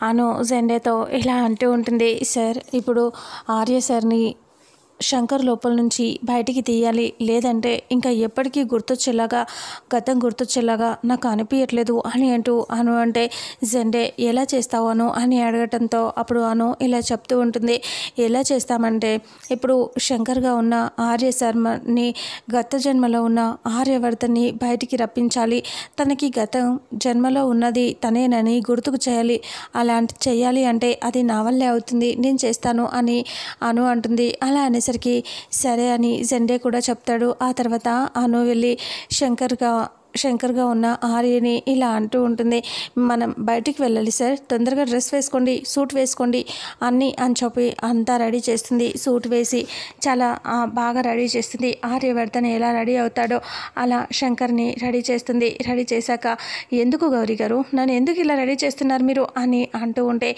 అను జెండేతో ఇలా అంటూ ఉంటుంది. సార్ ఇప్పుడు ఆర్య సార్ని శంకర్ లోపల నుంచి బయటికి తీయాలి, లేదంటే ఇంకా ఎప్పటికీ గుర్తొచ్చేలాగా గతం గుర్తొచ్చేలాగా నాకు అనిపించట్లేదు అని అంటూ అను అంటే జెండే ఎలా చేస్తావు అను అని అడగటంతో అప్పుడు అను ఇలా చెప్తూ ఉంటుంది. ఎలా చేస్తామంటే ఇప్పుడు శంకర్గా ఉన్న ఆర్య శర్మని గత జన్మలో ఉన్న ఆర్యవర్ధన్ని బయటికి రప్పించాలి, తనకి గత జన్మలో ఉన్నది తనేనని గుర్తుకు చేయాలి, అలాంటి చేయాలి అంటే అది నా వల్లే అవుతుంది, నేను చేస్తాను అని అను అంటుంది. అలా అనేసరికి సరే అని జెండే కూడా చెప్తాడు. ఆ తర్వాత అను వెళ్ళి శంకర్గా ఉన్న ఆర్యని ఇలా అంటూ ఉంటుంది. మనం బయటికి వెళ్ళాలి సార్, తొందరగా డ్రెస్ వేసుకోండి, సూట్ వేసుకోండి అన్నీ అని చెప్పి అంతా రెడీ చేస్తుంది. సూట్ వేసి చాలా బాగా రెడీ చేస్తుంది. ఆర్యవర్ధన్ ఎలా రెడీ అవుతాడో అలా శంకర్ని రెడీ చేస్తుంది. రెడీ చేశాక ఎందుకు గౌరీ గారు నన్ను ఎందుకు ఇలా రెడీ చేస్తున్నారు మీరు అని అంటూ ఉంటే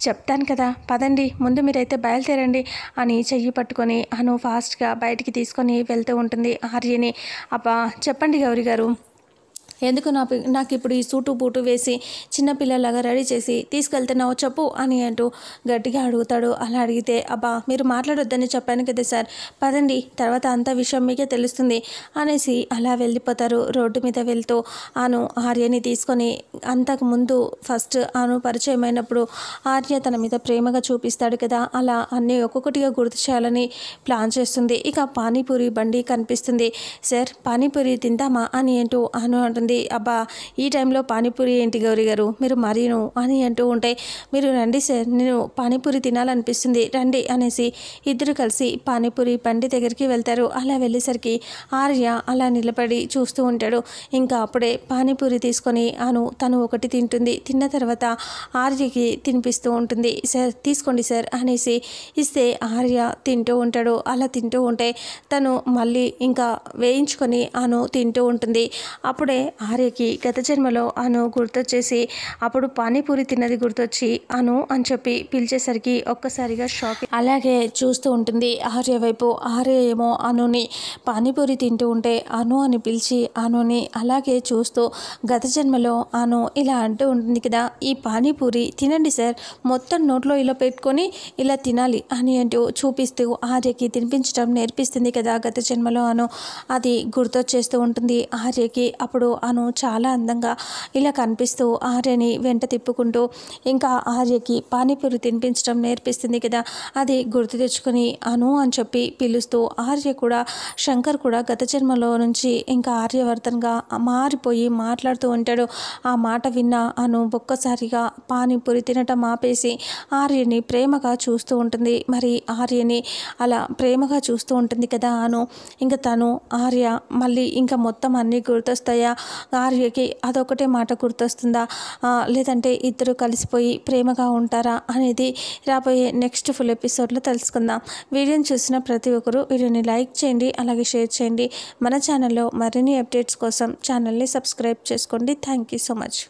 చెప్తాను కదా పదండి, ముందు మీరైతే బయలుదేరండి అని చెయ్యి పట్టుకొని అను ఫాస్ట్గా బయటికి తీసుకొని వెళ్తూ ఉంటుంది ఆర్యని. అబ్బా చెప్పండి గౌరీ గారు, ఎందుకు నాకు ఇప్పుడు ఈ సూటు బూటు వేసి చిన్నపిల్లలాగా రెడీ చేసి తీసుకెళ్తున్నావు చెప్పు అని అంటూ గట్టిగా అడుగుతాడు. అలా అడిగితే అబ్బా మీరు మాట్లాడొద్దని చెప్పాను కదా సార్, పదండి తర్వాత అంత విషయం మీకే తెలుస్తుంది అనేసి అలా వెళ్ళిపోతారు. రోడ్డు మీద వెళ్తూ అను ఆర్యని తీసుకొని అంతకుముందు ఫస్ట్ అను పరిచయం అయినప్పుడు ఆర్య తన మీద ప్రేమగా చూపిస్తాడు కదా, అలా అన్నీ ఒక్కొక్కటిగా గుర్తు చేయాలని ప్లాన్ చేస్తుంది. ఇక పానీపూరి బండి కనిపిస్తుంది. సార్ పానీపూరి తిందామా అని అంటూ అను అంటుంది. అబ్బా ఈ టైంలో పానీపూరి ఏంటి గౌరీ గారు మీరు మరీను అని అంటూ ఉంటే మీరు రండి సార్, నేను పానీపూరి తినాలనిపిస్తుంది రండి అనేసి ఇద్దరు కలిసి పానీపూరి బండి దగ్గరికి వెళ్తారు. అలా వెళ్ళేసరికి ఆర్య అలా నిలబడి చూస్తూ ఉంటాడు. ఇంకా అప్పుడే పానీపూరి తీసుకొని అను తను ఒకటి తింటుంది. తిన్న తర్వాత ఆర్యకి తినిపిస్తూ ఉంటుంది. సార్ తీసుకోండి సార్ అనేసి ఇస్తే ఆర్య తింటూ ఉంటాడు. అలా తింటూ ఉంటే తను మళ్ళీ ఇంకా వేయించుకొని అను తింటూ ఉంటుంది. అప్పుడే ఆర్యకి గత జన్మలో అను గుర్తొచ్చేసి అప్పుడు పానీపూరి తిన్నది గుర్తొచ్చి అను అని చెప్పి పిలిచేసరికి ఒక్కసారిగా షాక్. అలాగే చూస్తూ ఉంటుంది ఆర్య వైపు. ఆర్య ఏమో అనుని పానీపూరి తింటూ ఉంటే అను అని పిలిచి అనుని అలాగే చూస్తూ గత జన్మలో అను ఇలా అంటూ ఉంటుంది కదా, ఈ పానీపూరి తినండి సార్, మొత్తం నోట్లో ఇలా పెట్టుకొని ఇలా తినాలి అని అంటూ చూపిస్తూ ఆర్యకి తినిపించడం నేర్పిస్తుంది కదా గత జన్మలో అను. అది గుర్తొచ్చేస్తూ ఉంటుంది ఆర్యకి. అప్పుడు అను చాలా అందంగా ఇలా కనిపిస్తూ ఆర్యని వెంట తిప్పుకుంటూ ఇంకా ఆర్యకి పానీపూరి తినిపించడం నేర్పిస్తుంది కదా, అది గుర్తు తెచ్చుకొని అను అని చెప్పి పిలుస్తూ ఆర్య కూడా శంకర్ కూడా గత జన్మలో నుంచి ఇంకా ఆర్యవర్ధన్గా మారిపోయి మాట్లాడుతూ ఉంటాడు. ఆ మాట విన్న అను ఒక్కసారిగా పానీపూరి తినటం ఆపేసి ఆర్యని ప్రేమగా చూస్తూ ఉంటుంది. మరి ఆర్యని అలా ప్రేమగా చూస్తూ ఉంటుంది కదా అను. ఇంకా తను ఆర్య మళ్ళీ ఇంకా మొత్తం అన్నీ గుర్తొస్తాయా ఆర్యకి, అదొకటే మాట గుర్తొస్తుందా, లేదంటే ఇద్దరు కలిసిపోయి ప్రేమగా ఉంటారా అనేది రాబోయే నెక్స్ట్ ఫుల్ ఎపిసోడ్లో తెలుసుకుందాం. వీడియోని చూసిన ప్రతి ఒక్కరూ వీడియోని లైక్ చేయండి, అలాగే షేర్ చేయండి. మన ఛానల్లో మరిన్ని అప్డేట్స్ కోసం ఛానల్ని సబ్స్క్రైబ్ చేసుకోండి. Thank you so much.